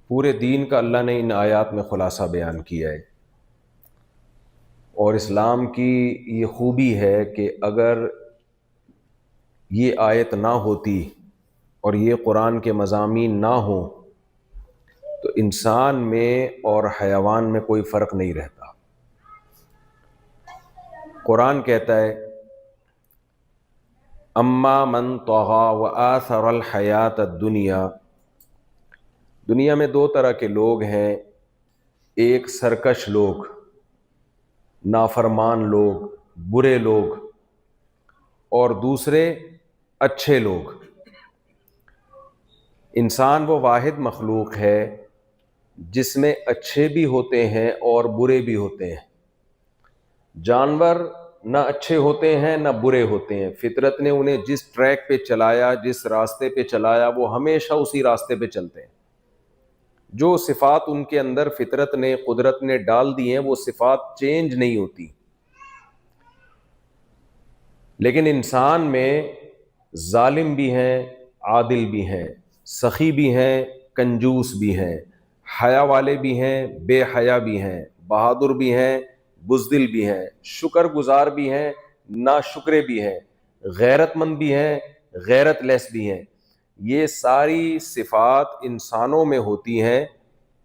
پورے دین کا اللہ نے ان آیات میں خلاصہ بیان کیا ہے، اور اسلام کی یہ خوبی ہے کہ اگر یہ آیت نہ ہوتی اور یہ قرآن کے مضامین نہ ہوں تو انسان میں اور حیوان میں کوئی فرق نہیں رہتا۔ قرآن کہتا ہے اما من طغى وآثر الحیات الدنیا، دنیا میں دو طرح کے لوگ ہیں، ایک سرکش لوگ، نافرمان لوگ، برے لوگ، اور دوسرے اچھے لوگ۔ انسان وہ واحد مخلوق ہے جس میں اچھے بھی ہوتے ہیں اور برے بھی ہوتے ہیں۔ جانور نہ اچھے ہوتے ہیں نہ برے ہوتے ہیں، فطرت نے انہیں جس ٹریک پہ چلایا، جس راستے پہ چلایا، وہ ہمیشہ اسی راستے پہ چلتے ہیں۔ جو صفات ان کے اندر فطرت نے، قدرت نے ڈال دی ہیں، وہ صفات چینج نہیں ہوتی۔ لیکن انسان میں ظالم بھی ہیں، عادل بھی ہیں، سخی بھی ہیں، کنجوس بھی ہیں، حیا والے بھی ہیں، بے حیا بھی ہیں، بہادر بھی ہیں، بزدل بھی ہیں، شکر گزار بھی ہیں، ناشکرے بھی ہیں، غیرت مند بھی ہیں، غیرت لیس بھی ہیں۔ یہ ساری صفات انسانوں میں ہوتی ہیں،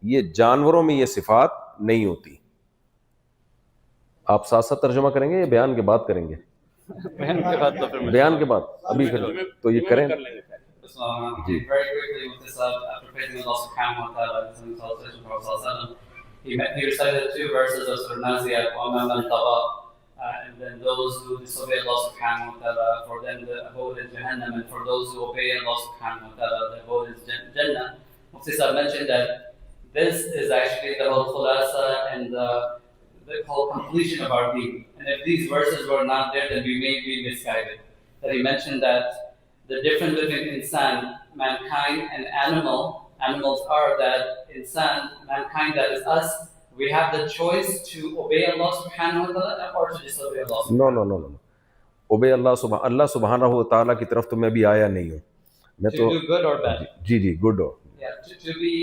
یہ جانوروں میں یہ صفات نہیں ہوتی۔ آپ ساتھ ساتھ ترجمہ کریں گے یا بیان کے بعد کریں گے؟ بیان کے بعد ابھی تو یہ کریں جی۔ Very quickly with this, after praising Allah subhanahu wa ta'ala and sending salutation to Prophet sallallahu alaihi wasallam, he recited two verses of Surah Naziat, وَأَمَّا مَنْ طَغَى, and then those who disobey Allah subhanahu wa ta'ala, for them the abode is Jahannam, and for those who obey Allah subhanahu wa ta'ala, the abode is Jannah. Mufti Sahib mentioned that this is actually the whole khulasa and the whole completion of our deen. And if these verses were not there, then we may be misguided. That he mentioned that the difference between insan, mankind, and animals are that insan, mankind, that is us, we have the choice to obey Allah subhanahu wa ta'ala or to disobey Allah subhanahu wa ta'ala. No. obey اللہ سبحانہ و تعالیٰ کی طرف تو میں بھی آیا نہیں ہوں، میں تو To do good or bad. جی گڈ ہو۔ Yeah, to be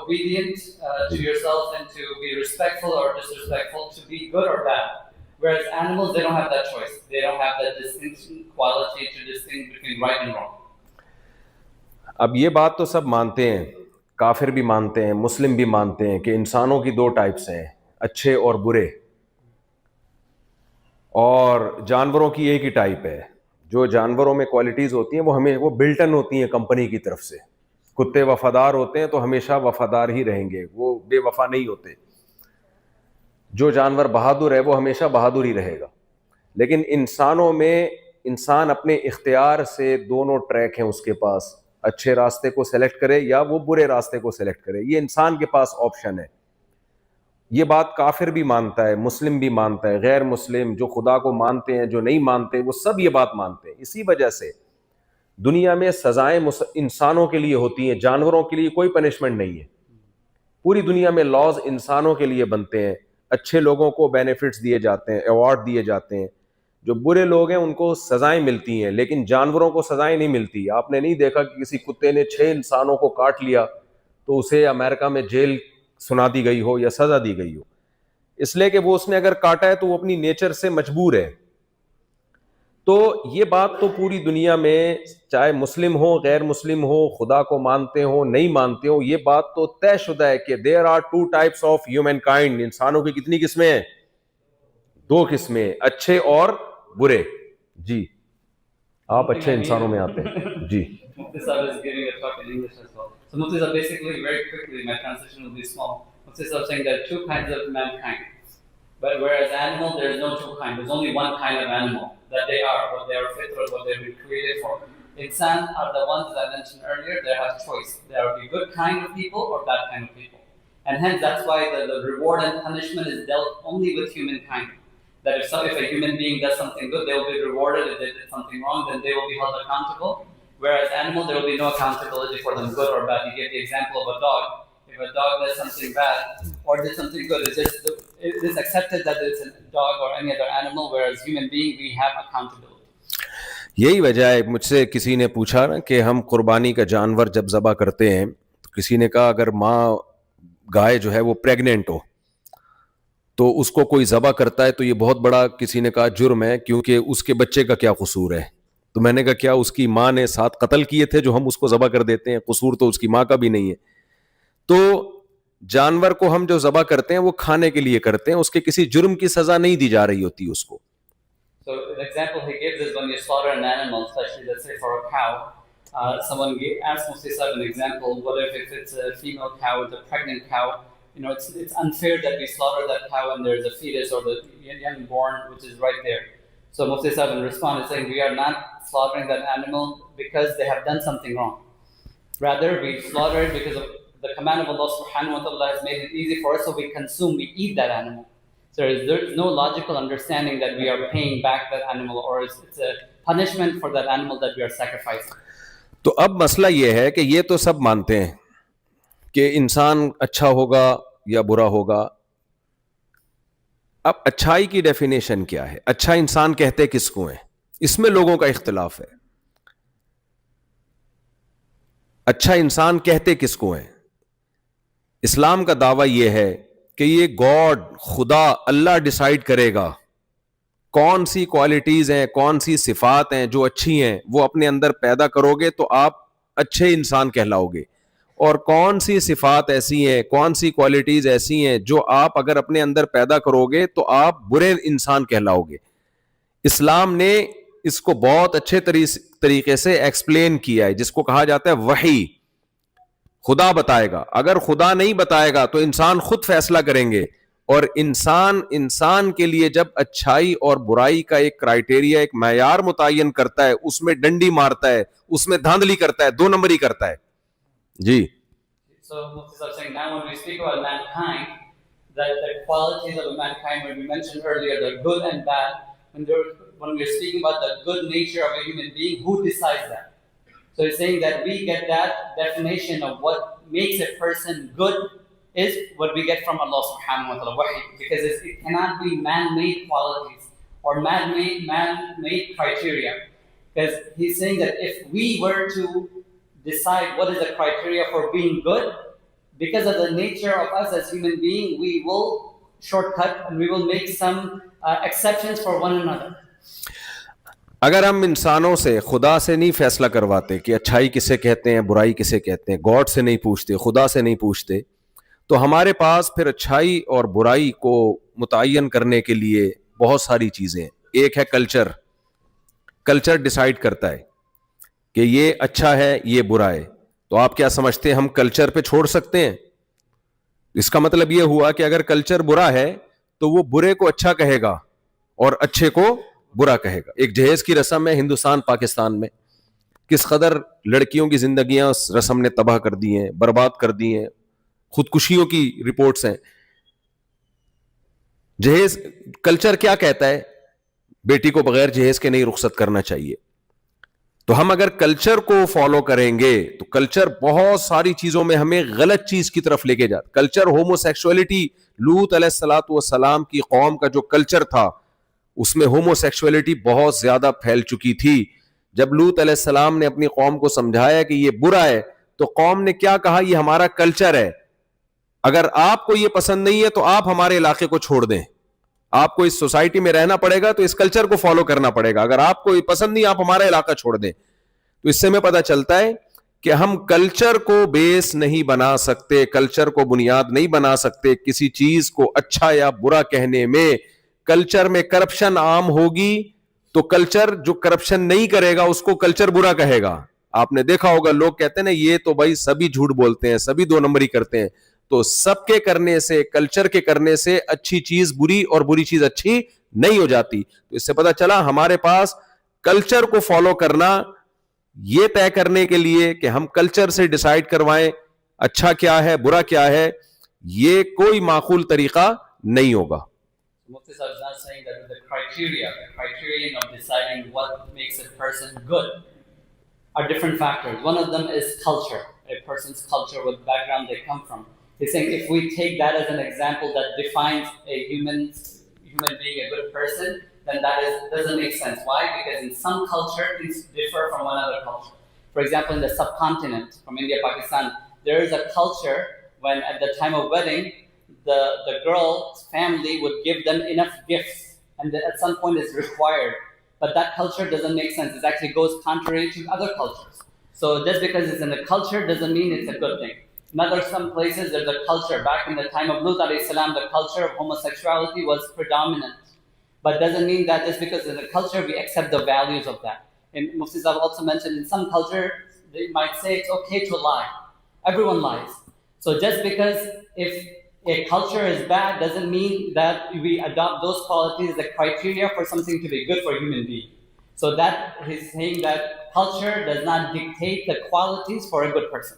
obedient to yourself and to be respectful or disrespectful, to be good or bad. Whereas animals, they don't have that choice. They don't have that distinction quality to distinguish between right and wrong. اب یہ بات تو سب مانتے ہیں، کافر بھی مانتے ہیں، مسلم بھی مانتے ہیں کہ انسانوں کی دو ٹائپس ہیں، اچھے اور برے، اور جانوروں کی ایک ہی ٹائپ ہے۔ جو جانوروں میں کوالٹیز ہوتی ہیں وہ بلٹن ہوتی ہیں کمپنی کی طرف سے۔ کتے وفادار ہوتے ہیں تو ہمیشہ وفادار ہی رہیں گے، وہ بے وفا نہیں ہوتے۔ جو جانور بہادر ہے وہ ہمیشہ بہادر ہی رہے گا۔ لیکن انسانوں میں انسان اپنے اختیار سے دونوں ٹریک ہیں اس کے پاس، اچھے راستے کو سلیکٹ کرے یا وہ برے راستے کو سلیکٹ کرے، یہ انسان کے پاس آپشن ہے۔ یہ بات کافر بھی مانتا ہے، مسلم بھی مانتا ہے، غیر مسلم جو خدا کو مانتے ہیں، جو نہیں مانتے، وہ سب یہ بات مانتے ہیں۔ اسی وجہ سے دنیا میں سزائیں انسانوں کے لیے ہوتی ہیں، جانوروں کے لیے کوئی پنشمنٹ نہیں ہے۔ پوری دنیا میں لاز انسانوں کے لیے بنتے ہیں، اچھے لوگوں کو بینیفٹس دیے جاتے ہیں، ایوارڈ دیے جاتے ہیں، جو برے لوگ ہیں ان کو سزائیں ملتی ہیں، لیکن جانوروں کو سزائیں نہیں ملتی۔ آپ نے نہیں دیکھا کہ کسی کتے نے 6 انسانوں کو کاٹ لیا تو اسے امریکہ میں جیل سنا دی گئی ہو یا سزا دی گئی ہو، اس لیے کہ وہ اس نے اگر کاٹا ہے تو وہ اپنی نیچر سے مجبور ہے۔ تو یہ بات تو پوری دنیا میں چاہے مسلم ہو، غیر مسلم ہو، خدا کو مانتے ہو، نہیں مانتے ہو، یہ بات تو طے شدہ ہے کہ there are 2 types of humankind۔ انسانوں کی کتنی قسمیں ہیں؟ 2 قسمیں، اچھے اور برے۔ جی آپ اچھے انسانوں میں آتے ہیں۔ جی Mufti Sahib is giving a talk in English as well. So Mufti Sahib, basically, very quickly, my transition will be small. Mufti Sahib saying there are 2 kinds of mankind. But whereas animal, there is no 2 kinds. There's only 1 kind of animal that they are, what they are fit or what they've been created for. Insan are the ones that I mentioned earlier. They have choice. There will be good kind of people or bad kind of people. And hence, that's why the reward and punishment is dealt only with humankind. That if a human being does something good, they will be rewarded. If they did something wrong, then they will be held accountable. Whereas animals, there will be no accountability for them, good or bad. You get the example of a dog. If a dog does something bad or did something good, it is accepted that it's a dog or any other animal, whereas human being, we have accountability. یہی وجہ ہے، مجھ سے کسی نے پوچھا نا کہ ہم قربانی کا جانور جب ذبح کرتے ہیں کسی نے کہا اگر ماں گائے جو ہے وہ پریگننٹ ہو تو اس کو کوئی ذبح کرتا ہے تو یہ بہت بڑا کسی نے کہا جرم ہے, کیونکہ اس کے بچے کا کیا قصور ہے. تو میں نے کہا کیا اس کی ماں نے 7 قتل کیے تھے جو ہم اس کو ذبح کر دیتے ہیں؟ قصور تو اس کی ماں کا بھی نہیں ہے. تو جانور کو ہم جو ذبح کرتے ہیں وہ کھانے کے لیے کرتے ہیں, اس کے کسی جرم کی سزا نہیں دی جا رہی ہوتی اس کو. So an example he gives is when you slaughter an animal, especially let's say for a cow, someone asked Mufti Sahib an example, what if it's a female cow, it's a pregnant cow, it's unfair that we slaughter that cow and there's a fetus or the young born which is right there. So Mufti Sahib in response is saying we are not slaughtering that animal because they have done something wrong. Rather we slaughter it because of the command of Allah subhanahu wa ta'ala has made it easy for us, so we consume, we eat that animal. So there's no logical understanding that we are paying back that animal or it's a punishment for that animal that we are sacrificing. تو اب مسئلہ یہ ہے کہ یہ تو سب مانتے ہیں کہ انسان اچھا ہوگا یا برا ہوگا. اب اچھائی کی ڈیفینیشن کیا ہے؟ اچھا انسان کہتے کس کو ہیں؟ اس میں لوگوں کا اختلاف ہے. اچھا انسان کہتے کس کو ہیں؟ اسلام کا دعویٰ یہ ہے کہ یہ گاڈ, خدا, اللہ ڈیسائیڈ کرے گا کون سی کوالٹیز ہیں, کون سی صفات ہیں جو اچھی ہیں, وہ اپنے اندر پیدا کرو گے تو آپ اچھے انسان کہلاؤ گے, اور کون سی صفات ایسی ہیں, کون سی کوالٹیز ایسی ہیں جو آپ اگر اپنے اندر پیدا کرو گے تو آپ برے انسان کہلاؤ گے. اسلام نے اس کو بہت اچھے طریقے سے ایکسپلین کیا ہے, جس کو کہا جاتا ہے وحی. خدا بتائے گا, اگر خدا نہیں بتائے گا تو انسان خود فیصلہ کریں گے, اور انسان کے لیے جب اچھائی اور برائی کا ایک کرائیٹیریا, ایک معیار متعین کرتا ہے, اس میں ڈنڈی مارتا ہے, اس میں دھاندلی کرتا ہے, 2 نمبری کرتا ہے. جی. So Mufti Sahib saying now when we speak about mankind, that the qualities of mankind, when we mentioned earlier the good and bad, when we're speaking about the good nature of a human being, who decides that? So he's saying that we get that definition of what makes a person good is what we get from Allah subhanahu wa ta'ala, wahi, because it cannot be man-made qualities or man-made criteria. Because he's saying that if we were to decide what is the criteria for being good, because of the nature of us as human beings, we will shortcut and we will make some exceptions for one another. اگر ہم انسانوں سے, خدا سے نہیں فیصلہ کرواتے کہ اچھائی کسے کہتے ہیں, برائی کسے کہتے ہیں, گاڈ سے نہیں پوچھتے, خدا سے نہیں پوچھتے, تو ہمارے پاس پھر اچھائی اور برائی کو متعین کرنے کے لیے بہت ساری چیزیں ہیں. ایک ہے کلچر. کلچر ڈیسائیڈ کرتا ہے کہ یہ اچھا ہے, یہ برا ہے. تو آپ کیا سمجھتے ہیں ہم کلچر پہ چھوڑ سکتے ہیں؟ اس کا مطلب یہ ہوا کہ اگر کلچر برا ہے تو وہ برے کو اچھا کہے گا اور اچھے کو برا کہے گا. ایک جہیز کی رسم ہے ہندوستان پاکستان میں, کس قدر لڑکیوں کی زندگیاں اس رسم نے تباہ کر دی ہیں, برباد کر دی ہیں, خودکشیوں کی رپورٹس ہیں. جہیز کلچر کیا کہتا ہے؟ بیٹی کو بغیر جہیز کے نہیں رخصت کرنا چاہیے. تو ہم اگر کلچر کو فالو کریں گے تو کلچر بہت ساری چیزوں میں ہمیں غلط چیز کی طرف لے کے جاتا. کلچر ہومو سیکسولیٹی, لوط علیہ الصلوۃ والسلام کی قوم کا جو کلچر تھا اس میں ہومو سیکسولیٹی بہت زیادہ پھیل چکی تھی. جب لوط علیہ السلام نے اپنی قوم کو سمجھایا کہ یہ برا ہے تو قوم نے کیا کہا, یہ ہمارا کلچر ہے, اگر آپ کو یہ پسند نہیں ہے تو آپ ہمارے علاقے کو چھوڑ دیں, آپ کو اس سوسائٹی میں رہنا پڑے گا تو اس کلچر کو فالو کرنا پڑے گا, اگر آپ کو یہ پسند نہیں آپ ہمارا علاقہ چھوڑ دیں. تو اس سے ہمیں پتہ چلتا ہے کہ ہم کلچر کو بیس نہیں بنا سکتے, کلچر کو بنیاد نہیں بنا سکتے کسی چیز کو اچھا یا برا کہنے میں. کلچر میں کرپشن عام ہوگی تو کلچر جو کرپشن نہیں کرے گا اس کو کلچر برا کہے گا. آپ نے دیکھا ہوگا لوگ کہتے ہیں نا یہ تو بھائی سبھی جھوٹ بولتے ہیں, سبھی 2 نمبری کرتے ہیں. تو سب کے کرنے سے, کلچر کے کرنے سے اچھی چیز بری اور بری چیز اچھی نہیں ہو جاتی. تو اس سے پتہ چلا ہمارے پاس کلچر کو فالو کرنا, یہ طے کرنے کے لیے کہ ہم کلچر سے ڈیسائیڈ کروائیں اچھا کیا ہے برا کیا ہے, یہ کوئی معقول طریقہ نہیں ہوگا. Mufti Sahib is not saying that the criterion of deciding what makes a person good are different factors. One of them is culture, a person's culture, what background they come from. He's saying if we take that as an example that defines a human being a good person, then that doesn't make sense. Why? Because in some culture things differ from one other culture. For example, in the subcontinent, from India, Pakistan, there is a culture when at the time of wedding, the girl's family would give them enough gifts, and that at some point it's required. But that culture doesn't make sense. It actually goes contrary to other cultures. So just because it's in the culture doesn't mean it's a good thing. Another some places there's a culture. Back in the time of Lut alayhi salam, the culture of homosexuality was predominant. But doesn't mean that just because in the culture we accept the values of that. And Mufti Sahib also mentioned in some culture they might say it's okay to lie. Everyone lies. So just because if a culture is bad doesn't mean that we adopt those qualities as a criteria for something to be good for a human being. So that he's saying that culture does not dictate the qualities for a good person.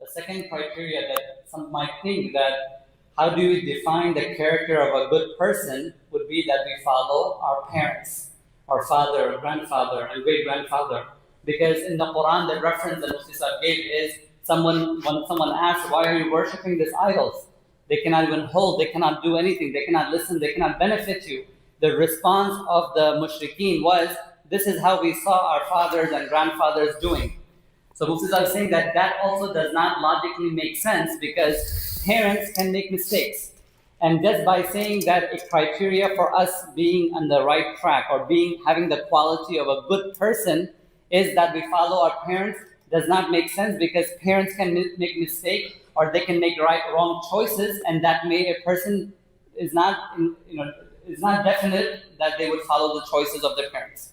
The second criteria that some might think that how do we define the character of a good person would be that we follow our parents, our father, grandfather, and great-grandfather. Because in the Quran, the reference that Mufti Sahib gave is when someone asks, why are you worshipping these idols? They cannot even hold, they cannot do anything, they cannot listen, they cannot benefit you. The response of the mushrikeen was, this is how we saw our fathers and grandfathers doing. So Mufti Sahib is saying that also does not logically make sense because parents can make mistakes. And just by saying that a criteria for us being on the right track or having the quality of a good person is that we follow our parents does not make sense, because parents can make mistakes or they can make wrong choices, and that may a person is not definite that they would follow the choices of their parents.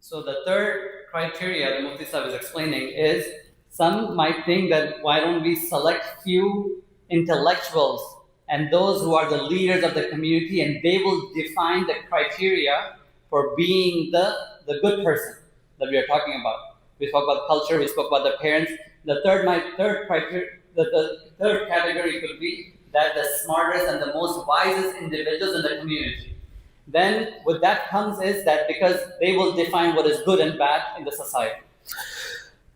So the third criteria that Mufti Sahib is explaining is, some might think that why don't we select few intellectuals and those who are the leaders of the community, and they will define the criteria for being the good person that we are talking about. We spoke about culture, we spoke about the parents. The third category could be that the smartest and the most wisest individuals in the community. then with that comes is that because they will define what is good and bad in the society.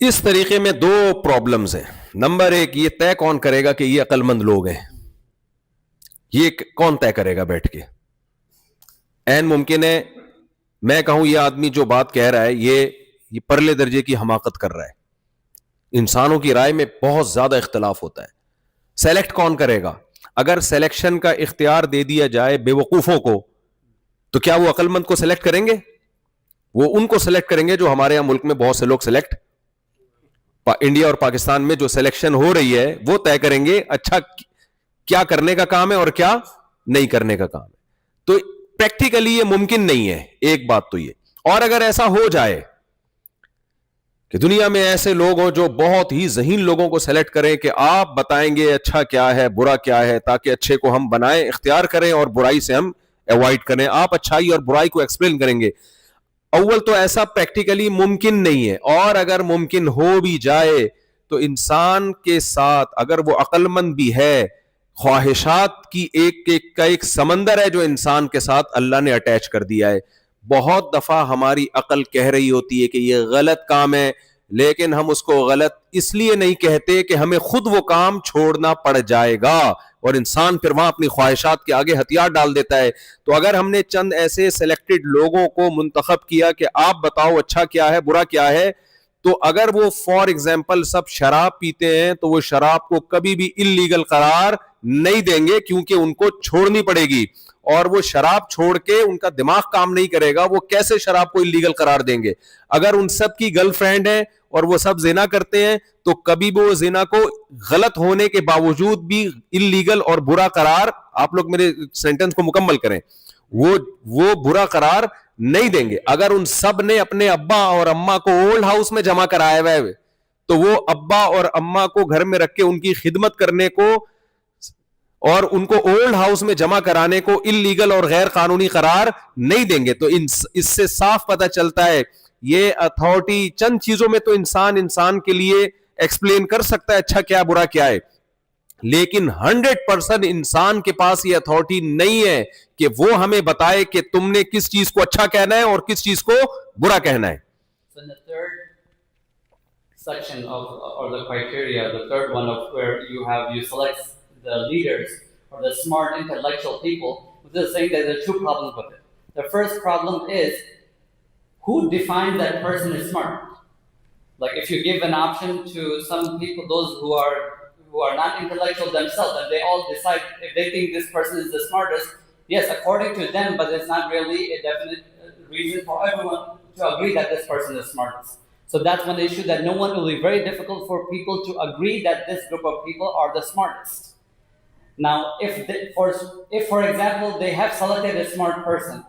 اس طریقے میں دو problems ہیں. Number ایک, یہ طے کون کرے گا کہ یہ عقلمند لوگ ہیں؟ یہ کون طے کرے گا بیٹھ کے؟ این ممکن ہے میں کہوں یہ آدمی جو بات کہہ رہا ہے یہ پرلے درجے کی حماقت کر رہا ہے. انسانوں کی رائے میں بہت زیادہ اختلاف ہوتا ہے. سلیکٹ کون کرے گا؟ اگر سلیکشن کا اختیار دے دیا جائے بے وقوفوں کو, تو کیا وہ عقل مند کو سلیکٹ کریں گے؟ وہ ان کو سلیکٹ کریں گے جو ہمارے یہاں ملک میں بہت سے لوگ سلیکٹ, انڈیا اور پاکستان میں جو سلیکشن ہو رہی ہے وہ طے کریں گے اچھا کیا کرنے کا کام ہے اور کیا نہیں کرنے کا کام ہے. تو پریکٹیکلی یہ ممکن نہیں ہے. ایک بات تو یہ, اور اگر ایسا ہو جائے کہ دنیا میں ایسے لوگ ہوں جو بہت ہی ذہین لوگوں کو سلیکٹ کریں کہ آپ بتائیں گے اچھا کیا ہے برا کیا ہے, تاکہ اچھے کو ہم بنائیں, اختیار کریں, اور برائی سے ہم ایوائڈ کریں, آپ اچھائی اور برائی کو ایکسپلین کریں گے. اول تو ایسا پریکٹیکلی ممکن نہیں ہے, اور اگر ممکن ہو بھی جائے تو انسان کے ساتھ اگر وہ عقل مند بھی ہے, خواہشات کی ایک سمندر ہے جو انسان کے ساتھ اللہ نے اٹیچ کر دیا ہے. بہت دفعہ ہماری عقل کہہ رہی ہوتی ہے کہ یہ غلط کام ہے, لیکن ہم اس کو غلط اس لیے نہیں کہتے کہ ہمیں خود وہ کام چھوڑنا پڑ جائے گا, اور انسان پھر وہاں اپنی خواہشات کے آگے ہتھیار ڈال دیتا ہے. تو اگر ہم نے چند ایسے سلیکٹڈ لوگوں کو منتخب کیا کہ آپ بتاؤ اچھا کیا ہے برا کیا ہے, تو اگر وہ فار ایگزامپل سب شراب پیتے ہیں تو وہ شراب کو کبھی بھی اللیگل قرار نہیں دیں گے, کیونکہ ان کو چھوڑنی پڑے گی, اور وہ شراب چھوڑ کے ان کا دماغ کام نہیں کرے گا, وہ کیسے شراب کو اللیگل قرار دیں گے؟ اگر ان سب کی گرل فرینڈ ہے اور وہ سب زنا کرتے ہیں تو کبھی بھی وہ زنا کو غلط ہونے کے باوجود بھی اللیگل اور برا قرار, آپ لوگ میرے سینٹنس کو مکمل کریں, وہ برا قرار نہیں دیں گے. اگر ان سب نے اپنے ابا اور اماں کو اولڈ ہاؤس میں جمع کرایا ہوا ہے تو وہ ابا اور اماں کو گھر میں رکھ کے ان کی خدمت کرنے کو اور ان کو اولڈ ہاؤس میں جمع کرانے کو اللیگل اور غیر قانونی قرار نہیں دیں گے. تو اس سے صاف پتہ چلتا ہے یہ اتھارٹی چند چیزوں میں تو انسان کے لیے ایکسپلین کر سکتا ہے اچھا کیا برا کیا ہے, لیکن 100% انسان کے پاس یہ اتھارٹی نہیں ہے کہ وہ ہمیں بتائے کہ تم نے کس چیز کو اچھا کہنا ہے اور کس چیز کو برا کہنا ہے. So in the third section or the criteria, the third one of where you select the leaders or the smart intellectual people, this is saying that there are two problems with it. The first problem is who defines that person is smart. Like if you give an option to some people, those who are not intellectual themselves, and they all decide if they think this person is the smartest, yes, according to them, but it's not really a definite reason for everyone to agree that this person is smartest. So that's one issue, that no one will be very difficult for people to agree that this group of people are the smartest. Now, if for example they have selected a smart person,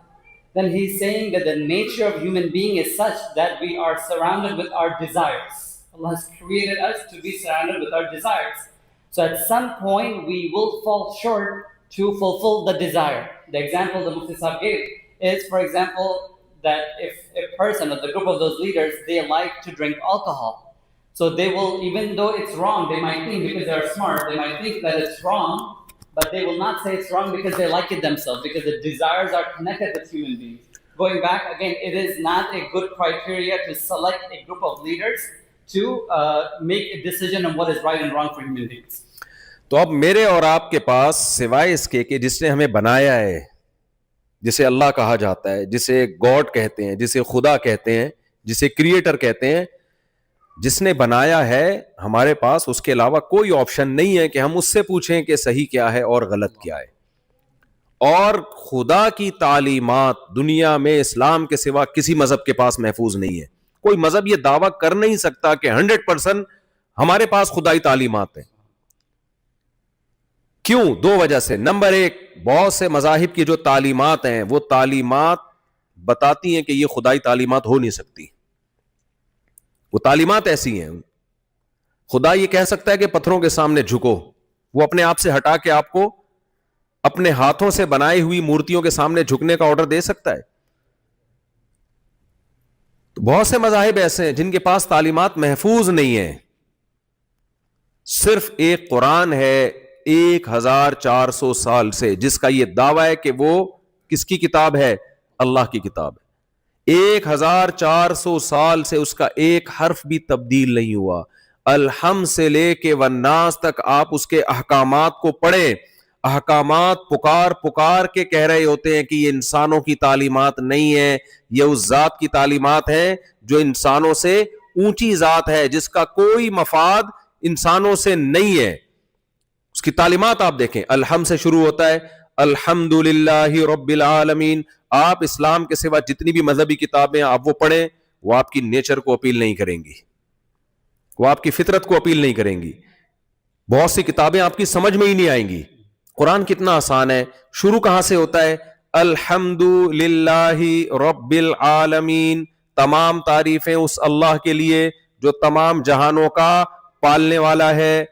then he's saying that the nature of human being is such that we are surrounded with our desires. Allah has created us to be surrounded with our desires. So at some point we will fall short to fulfill the desire. The example the Mufti Sahib gave is, for example, that if a person or the group of those leaders, they like to drink alcohol. So they will, even though it's wrong, they might think, because they're smart, they might think that it's wrong, but they will not say it's wrong because they like it themselves, because the desires are connected with human beings. Going back again, it is not a good criteria to select a group of leaders to make a decision on what is right and wrong for human beings. تو اب میرے اور آپ کے پاس سوائے اس کے کہ جس نے ہمیں بنایا ہے, جسے اللہ کہا جاتا ہے, جسے گاڈ کہتے ہیں, جسے خدا کہتے ہیں, جسے کریٹر کہتے ہیں, جس نے بنایا ہے, ہمارے پاس اس کے علاوہ کوئی آپشن نہیں ہے کہ ہم اس سے پوچھیں کہ صحیح کیا ہے اور غلط کیا ہے. اور خدا کی تعلیمات دنیا میں اسلام کے سوا کسی مذہب کے پاس محفوظ نہیں ہے. کوئی مذہب یہ دعویٰ کر نہیں سکتا کہ 100% ہمارے پاس خدائی تعلیمات ہیں. کیوں؟ دو وجہ سے. نمبر ایک, بہت سے مذاہب کی جو تعلیمات ہیں وہ تعلیمات بتاتی ہیں کہ یہ خدائی تعلیمات ہو نہیں سکتی. وہ تعلیمات ایسی ہیں, خدا یہ کہہ سکتا ہے کہ پتھروں کے سامنے جھکو, وہ اپنے آپ سے ہٹا کے آپ کو اپنے ہاتھوں سے بنائی ہوئی مورتیوں کے سامنے جھکنے کا آرڈر دے سکتا ہے. تو بہت سے مذاہب ایسے ہیں جن کے پاس تعلیمات محفوظ نہیں ہیں. صرف ایک قرآن ہے 1400 سال سے جس کا یہ دعویٰ ہے کہ وہ کس کی کتاب ہے؟ اللہ کی کتاب ہے. 1400 سال سے اس کا ایک حرف بھی تبدیل نہیں ہوا. الحمد سے لے کے والناس تک آپ اس کے احکامات کو پڑھیں. احکامات پکار پکار کے کہہ رہے ہوتے ہیں کہ یہ انسانوں کی تعلیمات نہیں ہے, یہ اس ذات کی تعلیمات ہیں جو انسانوں سے اونچی ذات ہے, جس کا کوئی مفاد انسانوں سے نہیں ہے. اس کی تعلیمات آپ دیکھیں, الحمد سے شروع ہوتا ہے, الحمدللہ رب العالمین. آپ اسلام کے سوا جتنی بھی مذہبی کتابیں آپ وہ پڑھیں, وہ آپ کی نیچر کو اپیل نہیں کریں گی, وہ آپ کی فطرت کو اپیل نہیں کریں گی. بہت سی کتابیں آپ کی سمجھ میں ہی نہیں آئیں گی. قرآن کتنا آسان ہے. شروع کہاں سے ہوتا ہے؟ الحمدللہ رب العالمین. تمام تعریفیں اس اللہ کے لیے جو تمام جہانوں کا پالنے والا ہے.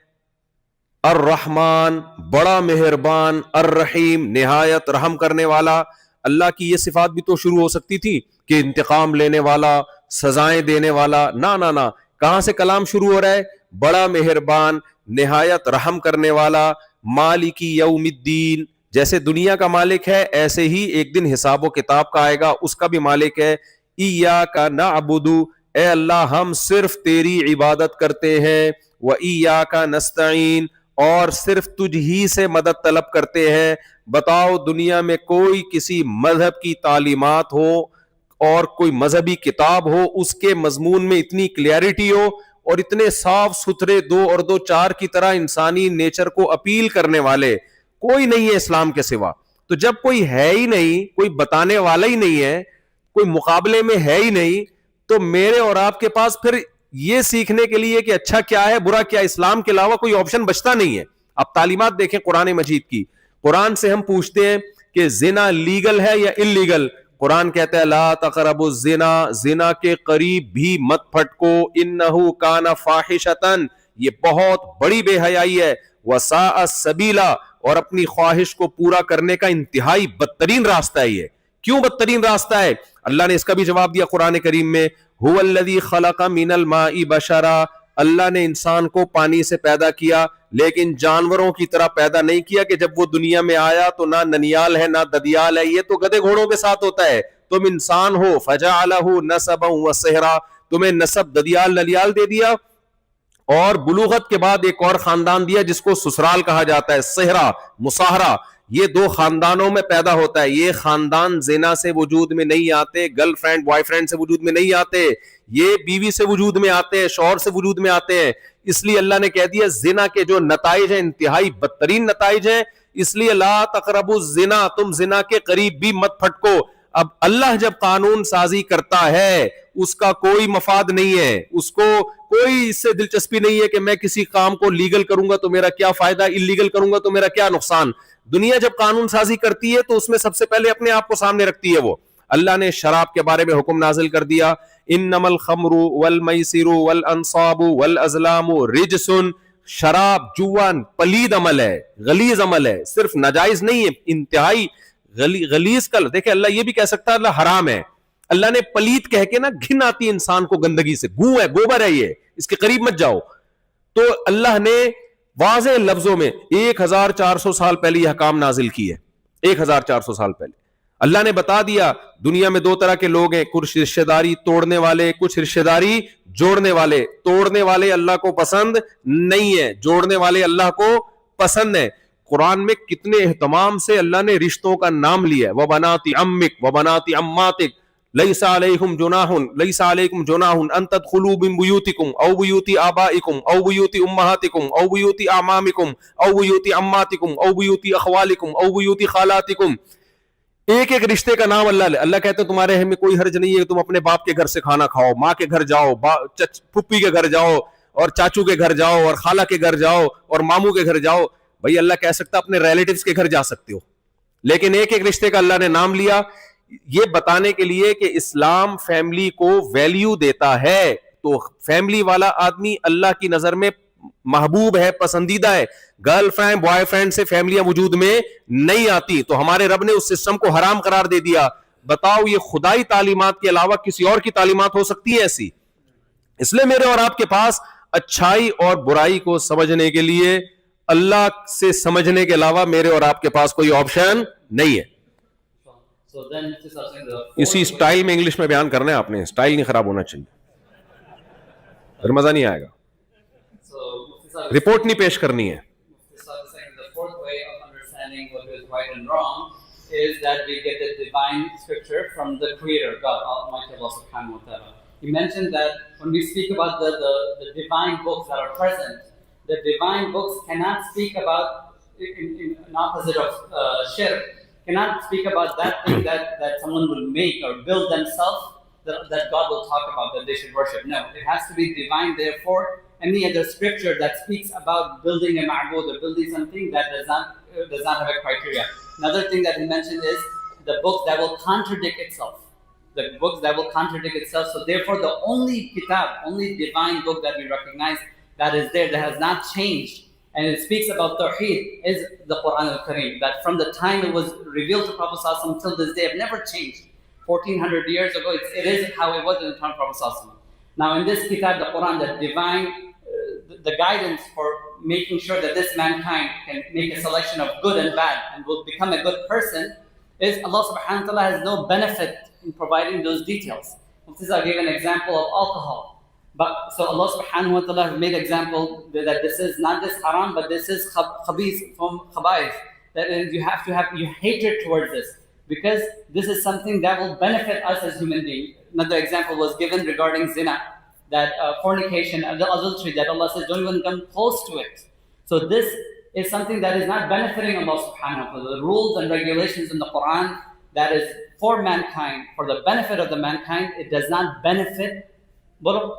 الرحمن, بڑا مہربان. الرحیم, نہایت رحم کرنے والا. اللہ کی یہ صفات بھی تو شروع ہو سکتی تھی کہ انتقام لینے والا, سزائیں دینے والا. نہ, کہاں سے کلام شروع ہو رہا ہے؟ بڑا مہربان, نہایت رحم کرنے والا. مالکی یوم الدین, جیسے دنیا کا مالک ہے ایسے ہی ایک دن حساب و کتاب کا آئے گا, اس کا بھی مالک ہے. ایاک نعبد, اے اللہ ہم صرف تیری عبادت کرتے ہیں. وایاک نستعین, اور صرف تجھ ہی سے مدد طلب کرتے ہیں. بتاؤ دنیا میں کوئی کسی مذہب کی تعلیمات ہو اور کوئی مذہبی کتاب ہو, اس کے مضمون میں اتنی کلیئرٹی ہو اور اتنے صاف ستھرے 2 اور 2 4 کی طرح انسانی نیچر کو اپیل کرنے والے کوئی نہیں ہے اسلام کے سوا. تو جب کوئی ہے ہی نہیں, کوئی بتانے والا ہی نہیں ہے, کوئی مقابلے میں ہے ہی نہیں, تو میرے اور آپ کے پاس پھر یہ سیکھنے کے لیے کہ اچھا کیا ہے برا کیا, اسلام کے علاوہ کوئی آپشن بچتا نہیں ہے. اب تعلیمات دیکھیں قرآن مجید کی. قرآن سے ہم پوچھتے ہیں کہ زنا لیگل ہے یا انلیگل؟ قرآن کہتا ہے لا تقربوا الزنا, زنا کے قریب بھی مت پھٹکو. انہ کان فاحشۃ, یہ بہت بڑی بے حیائی ہے. وساء سبیلا, اور اپنی خواہش کو پورا کرنے کا انتہائی بدترین راستہ ہے یہ. کیوں بدترین راستہ ہے؟ اللہ نے اس کا بھی جواب دیا قرآن کریم میں. هو الذی خلق من الماء بشرا, اللہ نے انسان کو پانی سے پیدا کیا, لیکن جانوروں کی طرح پیدا نہیں کیا کہ جب وہ دنیا میں آیا تو نہ ننیال ہے نہ ددیال ہے. یہ تو گدھے گھوڑوں کے ساتھ ہوتا ہے. تم انسان ہو, فجعلہ نسبا وصہرا, تمہیں نسب ددیال ننیال دے دیا, اور بلوغت کے بعد ایک اور خاندان دیا جس کو سسرال کہا جاتا ہے, صہرا, مصاہرہ. یہ 2 خاندانوں میں پیدا ہوتا ہے. یہ خاندان زنا سے وجود میں نہیں آتے, گرل فرینڈ بوائے فرینڈ سے وجود میں نہیں آتے, یہ بیوی سے وجود میں آتے ہیں, شوہر سے وجود میں آتے ہیں. اس لیے اللہ نے کہہ دیا زنا کے جو نتائج ہیں انتہائی بدترین نتائج ہیں. اس لیے لا تقربوا الزنا, تم زنا کے قریب بھی مت پھٹکو. اب اللہ جب قانون سازی کرتا ہے اس کا کوئی مفاد نہیں ہے, اس کو کوئی اس سے دلچسپی نہیں ہے کہ میں کسی کام کو لیگل کروں گا تو میرا کیا فائدہ, انلیگل کروں گا تو میرا کیا نقصان. دنیا جب قانون سازی کرتی ہے تو اس میں سب سے پہلے اپنے آپ کو سامنے رکھتی ہے. وہ اللہ نے شراب کے بارے میں حکم نازل کر دیا, انما الخمر والمیسر والانصاب والازلام رجس, شراب جوا پلید عمل ہے, غلیظ عمل ہے, صرف ناجائز نہیں ہے, انتہائی غلیظ. کل دیکھیں اللہ یہ بھی کہہ سکتا ہے اللہ حرام ہے. اللہ نے پلید کہہ کے نا گھن آتی انسان کو گندگی سے, گو ہے, گوبر ہے, یہ اس کے قریب مت جاؤ. تو اللہ نے واضح لفظوں میں 1400 سال پہلے یہ حکام نازل کی ہے. 1400 سال پہلے اللہ نے بتا دیا دنیا میں 2 طرح کے لوگ ہیں, کچھ رشتہ داری توڑنے والے, کچھ رشتہ داری جوڑنے والے. توڑنے والے اللہ کو پسند نہیں ہے, جوڑنے والے اللہ کو پسند ہے. قرآن میں کتنے اہتمام سے اللہ نے رشتوں کا نام لیا ہے. وبنات عمک وبنات عماتک لیس علیکم جناح ان تدخلوا من بیوتکم او بیوت آبائکم او بیوت امہاتکم او بیوت اعمامکم او بیوت عماتکم او بیوت اخوالکم او بیوت خالاتکم. ایک ایک رشتے کا نام اللہ کہتے ہیں تمہارے میں کوئی حرج نہیں ہے, تم اپنے باپ کے گھر سے کھانا کھاؤ, ماں کے گھر جاؤ, پھپھی کے گھر جاؤ, اور چاچو کے گھر جاؤ, اور خالہ کے گھر جاؤ, اور ماموں کے گھر جاؤ. بھائی اللہ کہہ سکتا اپنے ریلیٹیوز کے گھر جا سکتے ہو, لیکن ایک ایک رشتے کا اللہ نے نام لیا, یہ بتانے کے لیے کہ اسلام فیملی کو ویلیو دیتا ہے. تو فیملی والا آدمی اللہ کی نظر میں محبوب ہے, پسندیدہ ہے. گرل فرینڈ بوائے فرینڈ سے فیملیاں وجود میں نہیں آتی, تو ہمارے رب نے اس سسٹم کو حرام قرار دے دیا. بتاؤ یہ خدائی تعلیمات کے علاوہ کسی اور کی تعلیمات ہو سکتی ہے ایسی؟ اس لیے میرے اور آپ کے پاس اچھائی اور برائی کو سمجھنے کے لیے اللہ سے سمجھنے کے علاوہ میرے اور آپ کے پاس کوئی آپشن نہیں ہے. So then Mufti Sahib saying the اسی fourth way- اسٹائل میں انگلش میں بیان کرنا ہے آپ نے, اسٹائل نہیں خراب ہونا چاہیے, پھر مزہ نہیں آئے گا. So Mufti Sahib رپورٹ نہیں پیش کرنی ہے. Mufti Sahib is saying the fourth way of understanding what is right and wrong is that we get the divine scripture from the Creator, God, Almighty Allah Subhanahu wa Taala. He mentioned that when we speak about the divine books that are present, the divine books cannot speak about, in opposite of shirk, cannot speak about that thing that someone will make or build themselves, that God will talk about, that they should worship. No, it has to be divine. Therefore, any other scripture that speaks about building a ma'bud or building something, that does not have a criteria. Another thing that he mentioned is the books that will contradict itself. The books that will contradict itself. So therefore, the only kitab, only divine book that we recognize that is there, that has not changed, and it speaks about Tawheed, is the Quran al-Kareem. That from the time it was revealed to Prophet ﷺ until this day, have never changed. 1400 years ago, it is how it was in the time of Prophet ﷺ. Now in this kitab, the Quran, the divine, the guidance for making sure that this mankind can make a selection of good and bad and will become a good person, is Allah subhanahu wa ta'ala has no benefit in providing those details. Mufti Sahib gave an example of alcohol. But so Allah subhanahu wa ta'ala has made example that this is not just haram, but this is khabith from khaba'ith. That you have to have your hatred towards this, because this is something that will benefit us as human beings. Another example was given regarding zina, that fornication, adultery, that Allah says don't even come close to it. So this is something that is not benefiting Allah subhanahu wa ta'ala. The rules and regulations in the Quran that is for mankind, for the benefit of the mankind, it does not benefit.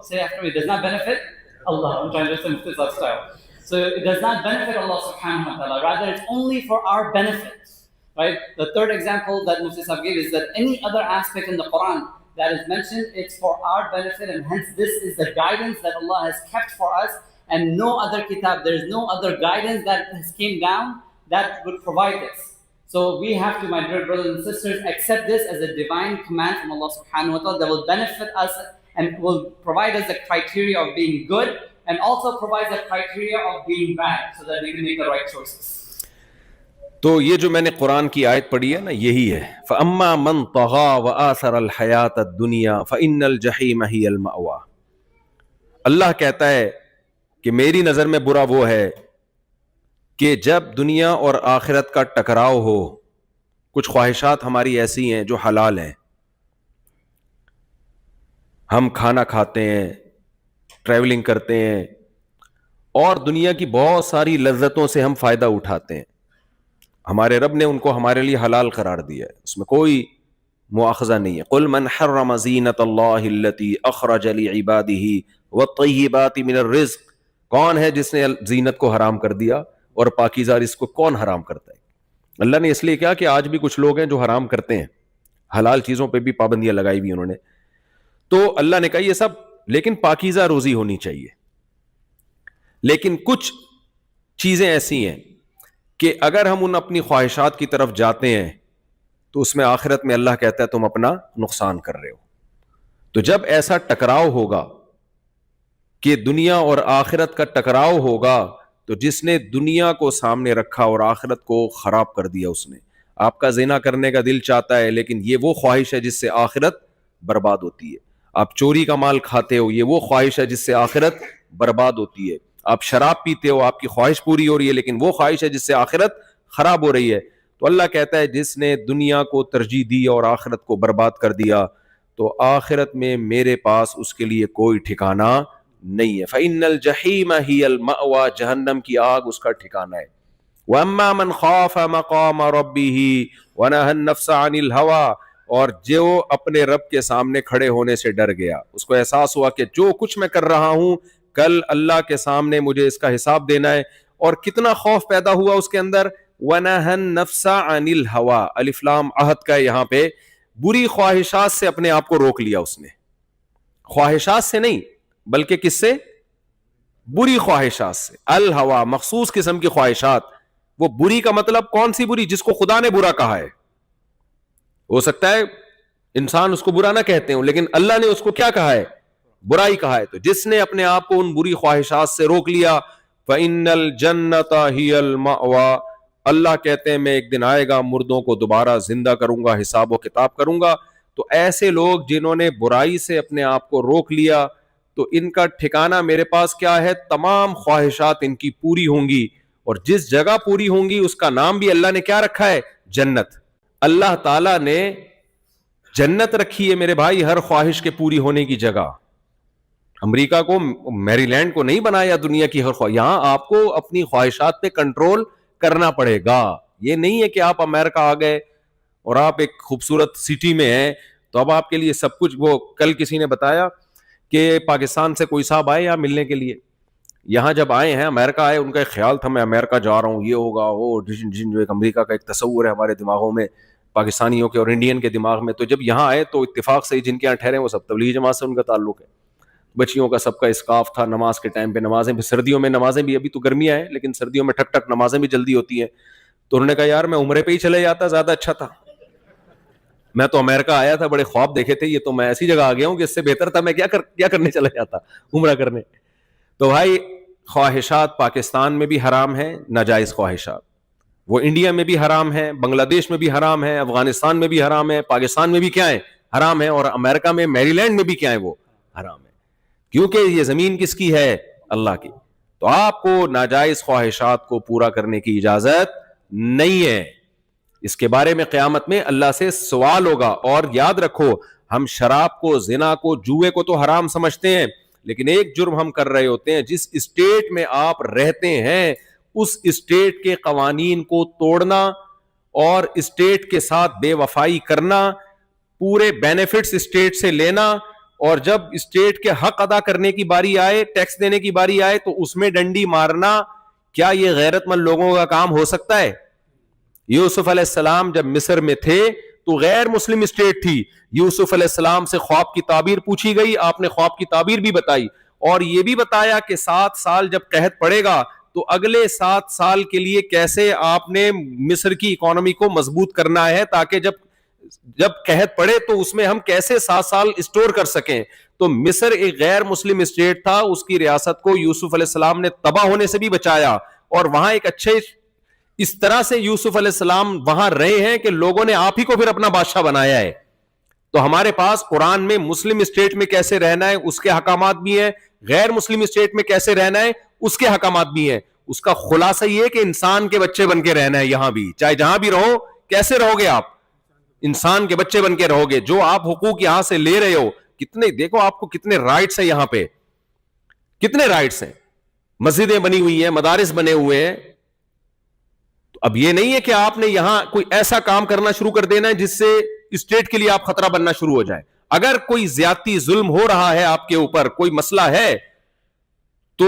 Say after me, it does not benefit Allah. I'm trying to say Mufti Sahib style. So it does not benefit Allah subhanahu wa ta'ala. Rather, it's only for our benefit. Right? The third example that Mufti Sahib gave is that any other aspect in the Quran that is mentioned, it's for our benefit, and hence this is the guidance that Allah has kept for us, and no other kitab, there is no other guidance that has came down that would provide this. So we have to, my dear brothers and sisters, accept this as a divine command from Allah subhanahu wa ta'ala that will benefit us and will provide us the criteria of being good, and also provides the criteria of being bad, so that we can make the right choices. تو یہ جو میں نے قرآن کی آیت پڑھی ہے نا, یہی ہے. فَأَمَّا مَنْ طَغَى وَآثَرَ الْحَيَاةَ الدُّنْيَا فَإِنَّ الْجَحِيمَ هِيَ الْمَأْوَى. اللہ کہتا ہے کہ میری نظر میں برا وہ ہے کہ جب دنیا اور آخرت کا ٹکراؤ ہو, کچھ خواہشات ہماری ایسی ہیں جو حلال ہیں, ہم کھانا کھاتے ہیں, ٹریولنگ کرتے ہیں, اور دنیا کی بہت ساری لذتوں سے ہم فائدہ اٹھاتے ہیں. ہمارے رب نے ان کو ہمارے لیے حلال قرار دیا ہے, اس میں کوئی مواخذہ نہیں ہے. قل من حرم زینت اللہ التی اخرج لعبادہ والطیبات من الرزق. کون ہے جس نے زینت کو حرام کر دیا, اور پاکیزہ رزق کو کون حرام کرتا ہے؟ اللہ نے اس لیے کیا کہ آج بھی کچھ لوگ ہیں جو حرام کرتے ہیں, حلال چیزوں پہ بھی پابندیاں لگائی ہوئی انہوں نے. تو اللہ نے کہا یہ سب, لیکن پاکیزہ روزی ہونی چاہیے. لیکن کچھ چیزیں ایسی ہیں کہ اگر ہم ان اپنی خواہشات کی طرف جاتے ہیں تو اس میں آخرت میں اللہ کہتا ہے تم اپنا نقصان کر رہے ہو. تو جب ایسا ٹکراؤ ہوگا کہ دنیا اور آخرت کا ٹکراؤ ہوگا, تو جس نے دنیا کو سامنے رکھا اور آخرت کو خراب کر دیا, اس نے, آپ کا زنا کرنے کا دل چاہتا ہے لیکن یہ وہ خواہش ہے جس سے آخرت برباد ہوتی ہے. آپ چوری کا مال کھاتے ہو, یہ وہ خواہش ہے جس سے آخرت برباد ہوتی ہے. آپ شراب پیتے ہو, آپ کی خواہش پوری ہو رہی ہے لیکن وہ خواہش ہے جس سے آخرت خراب ہو رہی ہے. تو اللہ کہتا ہے جس نے دنیا کو ترجیح دی اور آخرت کو برباد کر دیا, تو آخرت میں میرے پاس اس کے لیے کوئی ٹھکانہ نہیں ہے. فَإِنَّ الْجَحِيمَ هِيَ الْمَأْوَى. جہنم کی آگ اس کا ٹھکانہ ہے. وَأَمَّا مَنْ خَافَ مَقَامَ رَبِّهِ وَنَهَى النَّفْسَ عَنِ الْهَوَىٰ. اور جو اپنے رب کے سامنے کھڑے ہونے سے ڈر گیا, اس کو احساس ہوا کہ جو کچھ میں کر رہا ہوں کل اللہ کے سامنے مجھے اس کا حساب دینا ہے, اور کتنا خوف پیدا ہوا اس کے اندر. وَنَهَى النَّفْسَ عَنِ الْهَوَىٰ. الف لام عہد کا یہاں پہ, بری خواہشات سے اپنے آپ کو روک لیا اس نے. خواہشات سے نہیں بلکہ کس سے؟ بری خواہشات سے. الہوا مخصوص قسم کی خواہشات. وہ بری کا مطلب کون سی بری؟ جس کو خدا نے برا کہا ہے. ہو سکتا ہے انسان اس کو برا نہ کہتے ہوں, لیکن اللہ نے اس کو کیا کہا ہے؟ برائی کہا ہے. تو جس نے اپنے آپ کو ان بری خواہشات سے روک لیا, فَإِنَّ الْجَنَّةَ هِيَ الْمَأْوَىٰ. اللہ کہتے ہیں میں ایک دن آئے گا, مردوں کو دوبارہ زندہ کروں گا, حساب و کتاب کروں گا. تو ایسے لوگ جنہوں نے برائی سے اپنے آپ کو روک لیا, تو ان کا ٹھکانہ میرے پاس کیا ہے, تمام خواہشات ان کی پوری ہوں گی, اور جس جگہ پوری ہوں گی اس کا نام بھی اللہ نے کیا رکھا ہے, جنت. اللہ تعالیٰ نے جنت رکھی ہے میرے بھائی ہر خواہش کے پوری ہونے کی جگہ. امریکہ کو, میری لینڈ کو نہیں بنایا دنیا کی ہر خواہش. یہاں آپ کو اپنی خواہشات پہ کنٹرول کرنا پڑے گا. یہ نہیں ہے کہ آپ امریکہ آ گئے اور آپ ایک خوبصورت سٹی میں ہیں تو اب آپ کے لیے سب کچھ. وہ کل کسی نے بتایا کہ پاکستان سے کوئی صاحب آئے یہاں ملنے کے لیے, یہاں جب آئے ہیں امریکہ آئے, ان کا ایک خیال تھا میں امریکہ جا رہا ہوں, یہ ہوگا وہ, جو ایک امریکہ کا ایک تصور ہے ہمارے دماغوں میں, پاکستانیوں کے اور انڈین کے دماغ میں. تو جب یہاں آئے تو اتفاق سے جن کے یہاں ٹھہرے وہ سب تبلیغی جماعت سے ان کا تعلق ہے. بچیوں کا سب کا اسکارف تھا, نماز کے ٹائم پہ نمازیں بھی, سردیوں میں نمازیں بھی, ابھی تو گرمیاں ہیں لیکن سردیوں میں ٹھک ٹھک نمازیں بھی جلدی ہوتی ہیں. تو انہوں نے کہا یار میں عمرے پہ ہی چلے جاتا زیادہ اچھا تھا, میں تو امریکہ آیا تھا, بڑے خواب دیکھے تھے, یہ تو میں ایسی جگہ آ گیا ہوں کہ اس سے بہتر تھا میں کیا کرنے چلا جاتا, عمرہ کرنے. تو بھائی خواہشات پاکستان میں بھی حرام ہیں, ناجائز خواہشات, وہ انڈیا میں بھی حرام ہے, بنگلہ دیش میں بھی حرام ہے, افغانستان میں بھی حرام ہے, پاکستان میں بھی کیا ہے, حرام ہے, اور امریکہ میں میری لینڈ میں بھی کیا ہے, وہ حرام ہے, کیونکہ یہ زمین کس کی ہے, اللہ کی. تو آپ کو ناجائز خواہشات کو پورا کرنے کی اجازت نہیں ہے. اس کے بارے میں قیامت میں اللہ سے سوال ہوگا. اور یاد رکھو, ہم شراب کو, زنا کو, جوئے کو تو حرام سمجھتے ہیں, لیکن ایک جرم ہم کر رہے ہوتے ہیں, جس اسٹیٹ میں آپ رہتے ہیں اس اسٹیٹ کے قوانین کو توڑنا اور اسٹیٹ کے ساتھ بے وفائی کرنا, پورے بینیفٹس اسٹیٹ سے لینا, اور جب اسٹیٹ کے حق ادا کرنے کی باری آئے, ٹیکس دینے کی باری آئے تو اس میں ڈنڈی مارنا. کیا یہ غیرت مند لوگوں کا کام ہو سکتا ہے؟ یوسف علیہ السلام جب مصر میں تھے تو غیر مسلم اسٹیٹ تھی, یوسف علیہ السلام سے خواب کی تعبیر پوچھی گئی, آپ نے خواب کی تعبیر بھی بتائی, اور یہ بھی بتایا کہ 7 سال جب قحط پڑے گا تو اگلے 7 سال کے لیے کیسے آپ نے مصر کی اکانومی کو مضبوط کرنا ہے, تاکہ جب قحط پڑے تو اس میں ہم کیسے 7 سال اسٹور کر سکیں. تو مصر ایک غیر مسلم اسٹیٹ تھا, اس کی ریاست کو یوسف علیہ السلام نے تباہ ہونے سے بھی بچایا, اور وہاں ایک اچھے اس طرح سے یوسف علیہ السلام وہاں رہے ہیں کہ لوگوں نے آپ ہی کو پھر اپنا بادشاہ بنایا ہے. تو ہمارے پاس قرآن میں مسلم اسٹیٹ میں کیسے رہنا ہے اس کے حکامات بھی ہیں, غیر مسلم اسٹیٹ میں کیسے رہنا ہے اس کے حکامات بھی ہیں. اس کا خلاصہ یہ ہے کہ انسان کے بچے بن کے رہنا ہے یہاں بھی, چاہے جہاں بھی رہو. کیسے رہو گے آپ؟ انسان کے بچے بن کے رہو گے. جو آپ حقوق یہاں سے لے رہے ہو, کتنے, دیکھو آپ کو کتنے رائٹس ہیں یہاں پہ, کتنے رائٹس ہیں, مسجدیں بنی ہوئی ہیں, مدارس بنے ہوئے ہیں. اب یہ نہیں ہے کہ آپ نے یہاں کوئی ایسا کام کرنا شروع کر دینا ہے جس سے اسٹیٹ کے لیے آپ خطرہ بننا شروع ہو جائے. اگر کوئی زیادتی ظلم ہو رہا ہے آپ کے اوپر, کوئی مسئلہ ہے, تو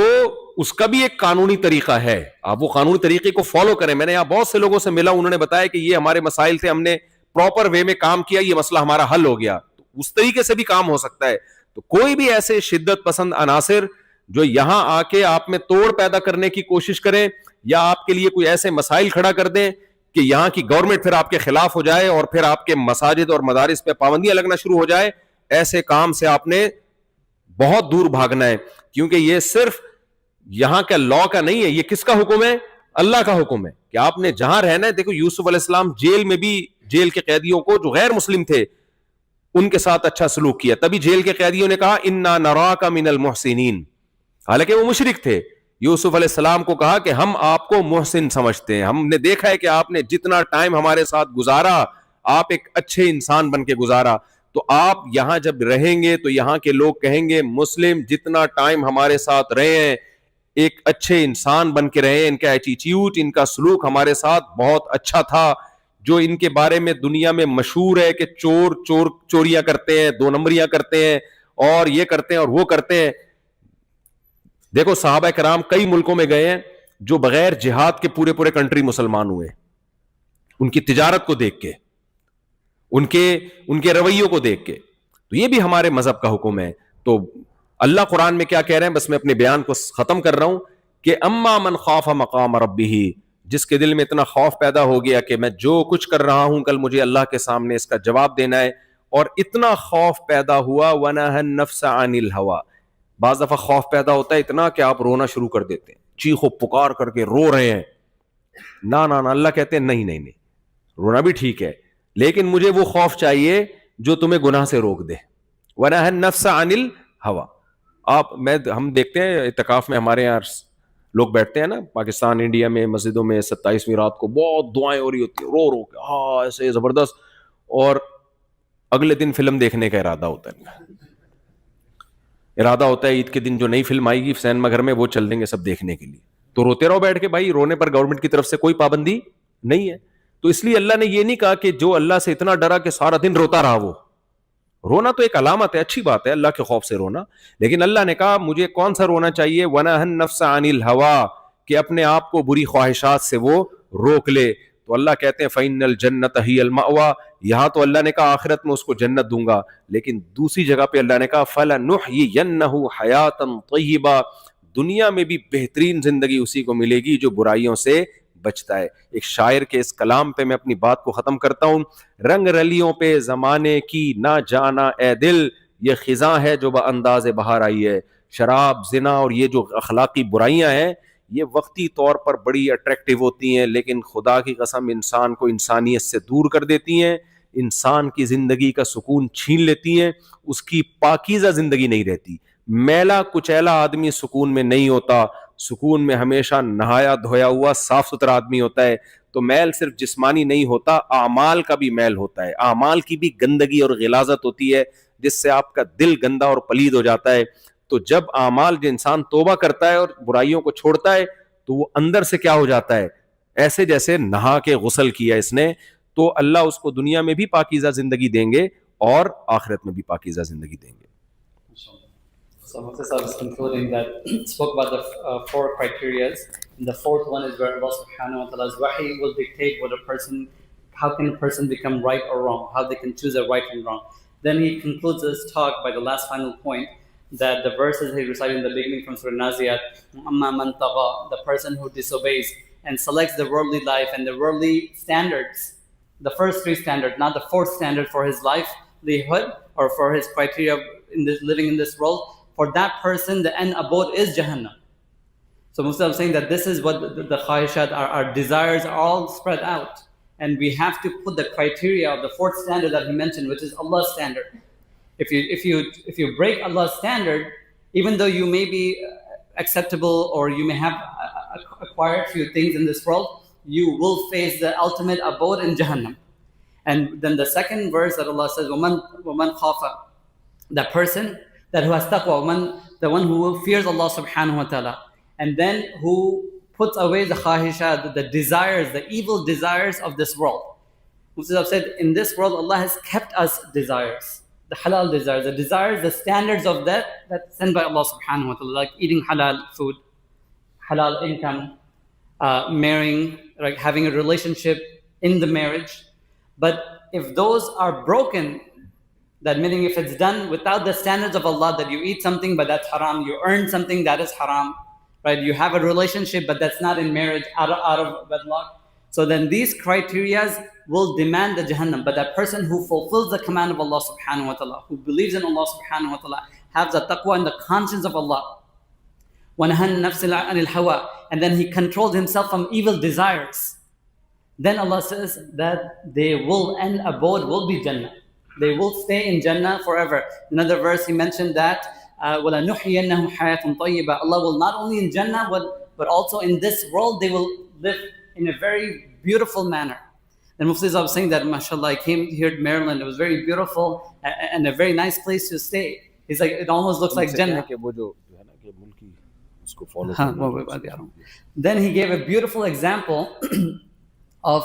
اس کا بھی ایک قانونی طریقہ ہے, آپ وہ قانونی طریقے کو فالو کریں. میں نے یہاں بہت سے لوگوں سے ملا, انہوں نے بتایا کہ یہ ہمارے مسائل تھے, ہم نے پراپر وے میں کام کیا, یہ مسئلہ ہمارا حل ہو گیا. تو اس طریقے سے بھی کام ہو سکتا ہے. تو کوئی بھی ایسے شدت پسند عناصر جو یہاں آ کے آپ میں توڑ پیدا کرنے کی کوشش کریں, یا آپ کے لیے کوئی ایسے مسائل کھڑا کر دیں کہ یہاں کی گورنمنٹ پھر آپ کے خلاف ہو جائے اور پھر آپ کے مساجد اور مدارس پہ پابندیاں لگنا شروع ہو جائے, ایسے کام سے آپ نے بہت دور بھاگنا ہے. کیونکہ یہ صرف یہاں کا لا کا نہیں ہے, یہ کس کا حکم ہے؟ اللہ کا حکم ہے کہ آپ نے جہاں رہنا ہے. دیکھو یوسف علیہ السلام جیل میں بھی جیل کے قیدیوں کو جو غیر مسلم تھے ان کے ساتھ اچھا سلوک کیا, تبھی جیل کے قیدیوں نے کہا انا نراک من المحسنین, حالانکہ وہ مشرک تھے. یوسف علیہ السلام کو کہا کہ ہم آپ کو محسن سمجھتے ہیں, ہم نے دیکھا ہے کہ آپ نے جتنا ٹائم ہمارے ساتھ گزارا آپ ایک اچھے انسان بن کے گزارا, تو آپ یہاں جب رہیں گے تو یہاں کے لوگ کہیں گے مسلم جتنا ٹائم ہمارے ساتھ رہے ہیں ایک اچھے انسان بن کے رہے, ان کا ایٹیٹیوڈ, ان کا سلوک ہمارے ساتھ بہت اچھا تھا. جو ان کے بارے میں دنیا میں مشہور ہے کہ چوریاں کرتے ہیں, 2 نمبریاں کرتے ہیں, اور یہ کرتے ہیں اور وہ کرتے ہیں. دیکھو صحابہ کرام کئی ملکوں میں گئے ہیں جو بغیر جہاد کے پورے کنٹری مسلمان ہوئے, ان کی تجارت کو دیکھ کے, ان کے رویوں کو دیکھ کے. تو یہ بھی ہمارے مذہب کا حکم ہے. تو اللہ قرآن میں کیا کہہ رہے ہیں, بس میں اپنے بیان کو ختم کر رہا ہوں, کہ اما من خاف مقام ربہ, جس کے دل میں اتنا خوف پیدا ہو گیا کہ میں جو کچھ کر رہا ہوں کل مجھے اللہ کے سامنے اس کا جواب دینا ہے, اور اتنا خوف پیدا ہوا ونہى النفس عن الہوى. بعض دفعہ خوف پیدا ہوتا ہے اتنا کہ آپ رونا شروع کر دیتے ہیں, چیخ و پکار کر کے رو رہے ہیں, نا نا نا, اللہ کہتے ہیں نہیں نہیں نہیں, رونا بھی ٹھیک ہے لیکن مجھے وہ خوف چاہیے جو تمہیں گناہ سے روک دے. وَنَهَى النَّفْسَ عَنِ الْهَوَىٰ. ہم دیکھتے ہیں اعتکاف میں ہمارے یہاں لوگ بیٹھتے ہیں نا, پاکستان انڈیا میں مسجدوں میں 27ویں رات کو بہت دعائیں ہو رہی ہوتی ہیں, رو رو کے ہاں ایسے زبردست, اور اگلے دن فلم دیکھنے کا ارادہ ہوتا ہے عید کے دن جو نئی فلم آئے گی سینما گھر میں وہ چل دیں گے سب دیکھنے کے لیے. تو روتے رہو بیٹھ کے بھائی, رونے پر گورنمنٹ کی طرف سے کوئی پابندی نہیں ہے. تو اس لیے اللہ نے یہ نہیں کہا کہ جو اللہ سے اتنا ڈرا کہ سارا دن روتا رہا, وہ رونا تو ایک علامت ہے, اچھی بات ہے اللہ کے خوف سے رونا, لیکن اللہ نے کہا مجھے کون سا رونا چاہیے, وَنَهَى النَّفْسَ عَنِ الْهَوَىٰ, کہ اپنے آپ کو بری خواہشات سے وہ روک لے. تو اللہ کہتے ہیں فَإِنَّ الْجَنَّةَ هِيَ الْمَأْوَىٰ, یہاں تو اللہ نے کہا آخرت میں اس کو جنت دوں گا, لیکن دوسری جگہ پہ اللہ نے کہا فَلَنُحْيِيَنَّهُ حَيَاةً طَيِّبَةً, دنیا میں بھی بہترین زندگی اسی کو ملے گی جو برائیوں سے بچتا ہے. ایک شاعر کے اس کلام پہ میں اپنی بات کو ختم کرتا ہوں. رنگ رلیوں پہ زمانے کی نہ جانا اے دل, یہ خزاں ہے جو بانداز بہار آئی ہے. شراب, زنا اور یہ جو اخلاقی برائیاں ہیں یہ وقتی طور پر بڑی اٹریکٹیو ہوتی ہیں, لیکن خدا کی قسم انسان کو انسانیت سے دور کر دیتی ہیں, انسان کی زندگی کا سکون چھین لیتی ہیں, اس کی پاکیزہ زندگی نہیں رہتی. میلا کچیلا آدمی سکون میں نہیں ہوتا, سکون میں ہمیشہ نہایا دھویا ہوا صاف ستھرا آدمی ہوتا ہے. تو میل صرف جسمانی نہیں ہوتا, اعمال کا بھی میل ہوتا ہے, اعمال کی بھی گندگی اور غلاظت ہوتی ہے جس سے آپ کا دل گندا اور پلید ہو جاتا ہے. تو جب اعمال جو انسان توبہ کرتا ہے اور برائیوں کو چھوڑتا ہے تو وہ اندر سے کیا ہو جاتا ہے, ایسے جیسے نہا کے غسل کیا اس نے. تو اللہ اس کو دنیا میں بھی پاکیزہ زندگی دیں گے اور آخرت میں بھی پاکیزہ زندگی دیں گے. So Mufti Sahib is concluding that spoke about the four criterias. And the fourth one is where Allah subhanahu wa ta'ala's wahi will dictate what a person, how can a person become right or wrong, how they can choose a right and wrong. Then he concludes his talk by the last final point, that the verses he recited in the beginning from Surah Naziyat, Amma man tagha, the person who disobeys and selects the worldly life and the worldly standards, the first three standards, not the fourth standard for his livelihood or for his criteria in this living in this world. For that person, the end abode is Jahannam. So Musa is saying that this is what the khahishat, our desires are all spread out. And we have to put the criteria of the fourth standard that he mentioned, which is Allah's standard. If you break Allah's standard, even though you may be acceptable or you may have acquired few things in this world, you will face the ultimate abode in Jahannam. And then the second verse that Allah says, وَمَنْ خَافَ, that person that who has taqwa, the one who fears Allah subhanahu wa ta'ala, and then who puts away the khahishat, the desires, the evil desires of this world. Mufti have said, in this world Allah has kept us desires, the halal desires, the standards of that's sent by Allah subhanahu wa ta'ala, like eating halal food, halal income, marrying, like having a relationship in the marriage. But if those are broken, that meaning if it's done without the standards of Allah, that you eat something but that's haram, you earn something that is haram, right? You have a relationship but that's not in marriage, out of wedlock. So then these criterias will demand the Jahannam. But that person who fulfills the command of Allah subhanahu wa ta'ala, who believes in Allah subhanahu wa ta'ala, has the taqwa and the conscience of Allah, وَنَهَى النَّفْسَ عَنِ الْهَوَىٰ, and then he controls himself from evil desires, then Allah says that they will end abode will be Jannah. They will stay in Jannah forever. Another verse he mentioned that وَلَنُحْيِيَنَّهُمْ حَيَاةً طَيِّبَةً, Allah will not only in Jannah but also in this world they will live in a very beautiful manner. And Mufti was saying that, mashallah, I came here to Maryland, it was very beautiful and a very nice place to stay. He's like, it almost looks like Jannah. Then he gave a beautiful example of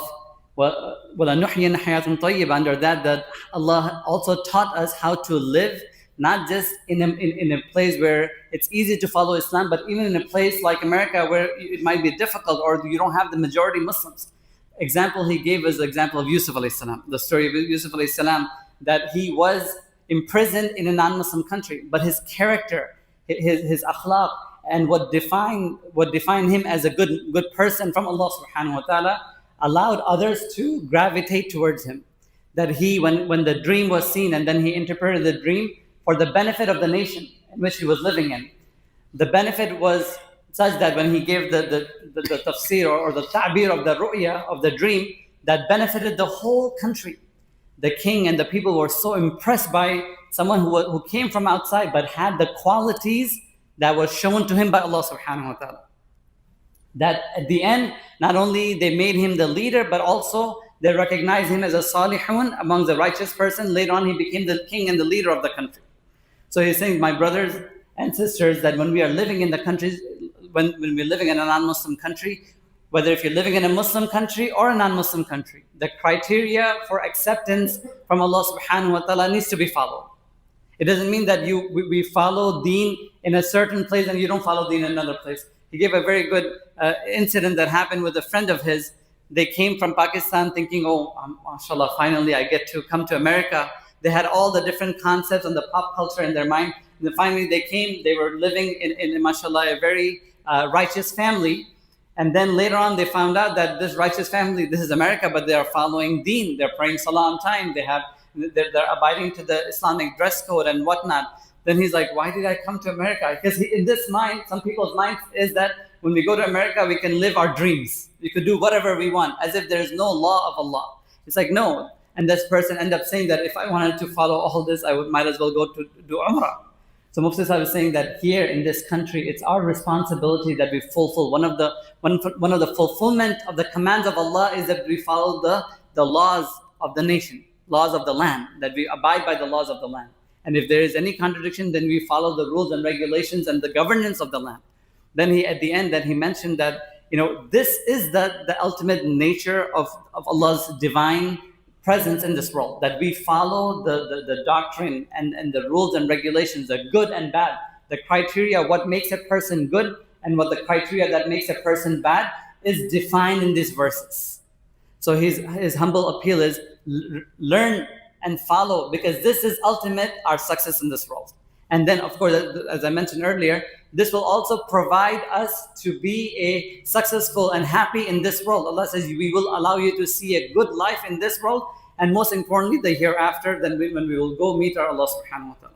وَلَنُحْيِيَنَّ حَيَاةً طَيِّبَةً, under that Allah also taught us how to live, not just in a place where it's easy to follow Islam, but even in a place like America where it might be difficult or you don't have the majority Muslims. Example he gave is the example of Yusuf alayhi salam, the story of Yusuf alayhi salam, that he was imprisoned in a non-Muslim country, but his character, his akhlaq, and what defined him as a good person from Allah subhanahu wa ta'ala allowed others to gravitate towards him. That he, when the dream was seen and then he interpreted the dream for the benefit of the nation in which he was living in. The benefit was such that when he gave the tafsir or the ta'bir of the ru'ya, of the dream, that benefited the whole country. The king and the people were so impressed by someone who came from outside but had the qualities that was shown to him by Allah subhanahu wa ta'ala. That at the end, not only they made him the leader, but also they recognized him as a salihun, among the righteous person. Later on, he became the king and the leader of the country. So he's saying, my brothers and sisters, that when we are living in the countries, when we're living in a non-Muslim country, whether if you're living in a Muslim country or a non-Muslim country, the criteria for acceptance from Allah subhanahu wa ta'ala needs to be followed. It doesn't mean that we follow deen in a certain place and you don't follow deen in another place. He gave a very good incident that happened with a friend of his. They came from Pakistan thinking, oh, mashallah, finally I get to come to America. They had all the different concepts and the pop culture in their mind. And then finally they came, they were living in mashallah, a very righteous family. And then later on they found out that this righteous family, this is America, but they are following deen. They're praying salah on time. They're abiding to the Islamic dress code and whatnot. Then he's like, why did I come to America? Because in this mind, some people's mind is that when we go to America, we can live our dreams. We could do whatever we want, as if there's no law of Allah. It's like, no. And this person ended up saying that if I wanted to follow all this, might as well go to do Umrah. So Mufti Sahib is saying that here in this country, it's our responsibility that we fulfill. One of the fulfillment of the commands of Allah is that we follow the laws of the nation, laws of the land, that we abide by the laws of the land. And if there is any contradiction, then we follow the rules and regulations and the governance of the land. Then at the end, he mentioned that, this is the ultimate nature of Allah's divine presence in this world, that we follow the doctrine and the rules and regulations, the good and bad, the criteria, what makes a person good and what the criteria that makes a person bad is defined in these verses. So his humble appeal is learn and follow, because this is ultimate our success in this world. And then, of course, as I mentioned earlier, this will also provide us to be a successful and happy in this world. Allah says, we will allow you to see a good life in this world, and most importantly, the hereafter, when we will go meet our Allah subhanahu wa ta'ala.